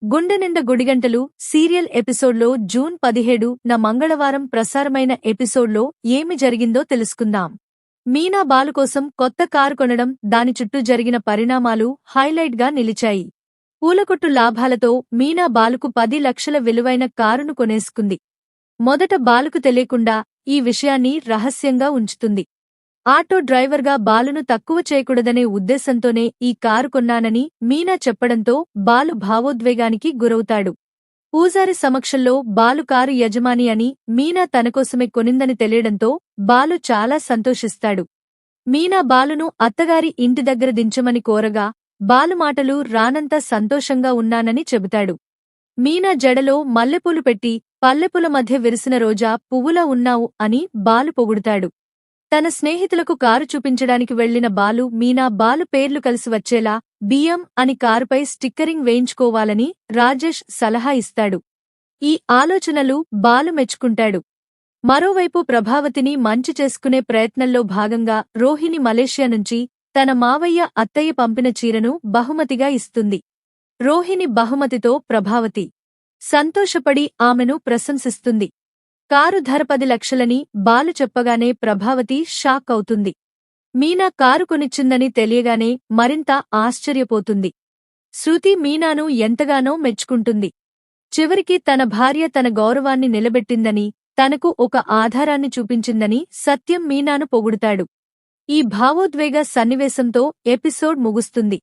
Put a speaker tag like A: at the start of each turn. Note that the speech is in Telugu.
A: గుండెనింద గుడిగంటలు సీరియల్ ఎపిసోడ్లో జూన్ 17న మంగళవారం ప్రసారమైన ఎపిసోడ్లో ఏమి జరిగిందో తెలుసుకుందాం. మీనా బాలు కోసం కొత్త కారు కొనడం, దాని చుట్టూ జరిగిన పరిణామాలు హైలైట్గా నిలిచాయి. పూలకొట్టు లాభాలతో మీనా బాలుకు 10 లక్షల విలువైన కారును కొనేసుకుంది. మొదట బాలుకు తెలియకుండా ఈ విషయాన్ని రహస్యంగా ఉంచుతుంది. ఆటో డ్రైవర్గా బాలును తక్కువ చేయకూడదనే ఉద్దేశంతోనే ఈ కారు కొన్నానని మీనా చెప్పడంతో బాలు భావోద్వేగానికి గురవుతాడు. పూజారి సమక్షంలో బాలు కారు యజమాని అని, మీనా తనకోసమే కొనిందని తెలియడంతో బాలు చాలా సంతోషిస్తాడు. మీనా బాలును అత్తగారి ఇంటి దగ్గర దించమని కోరగా బాలు మాటలు రానంత సంతోషంగా ఉన్నానని చెబుతాడు. మీనా జడలో మల్లెపూలు పెట్టి పల్లెపూల మధ్య విరిసిన రోజా పువ్వులా ఉన్నావు అని బాలు పొగుడుతాడు. తన స్నేహితులకు కారు చూపించడానికి వెళ్లిన బాలు, మీనా బాలు పేర్లు కలిసి వచ్చేలా బిఎం అని కారుపై స్టిక్కరింగ్ వేయించుకోవాలని రాజేష్ సలహా ఇస్తాడు. ఈ ఆలోచనలు బాలు మెచ్చుకుంటాడు. మరోవైపు ప్రభావతిని మంచి చేసుకునే ప్రయత్నంలో భాగంగా రోహిణి మలేషియా నుంచి తన మావయ్య అత్తయ్య పంపిన చీరను బహుమతిగా ఇస్తుంది. రోహిణి బహుమతితో ప్రభావతి సంతోషపడి ఆమెను ప్రశంసిస్తుంది. కారు ధర 10 లక్షలని బాలు చెప్పగానే ప్రభావతి షాక్ అవుతుంది. మీనా కారు కొనిచ్చిందని తెలియగానే మరింత ఆశ్చర్యపోతుంది. శృతి మీనాను ఎంతగానో మెచ్చుకుంటుంది. చివరికి తన భార్య తన గౌరవాన్ని నిలబెట్టిందని, తనకు ఒక ఆధారాన్ని చూపించిందని సత్యం మీనాను పొగుడుతాడు. ఈ భావోద్వేగ సన్నివేశంతో ఎపిసోడ్ ముగుస్తుంది.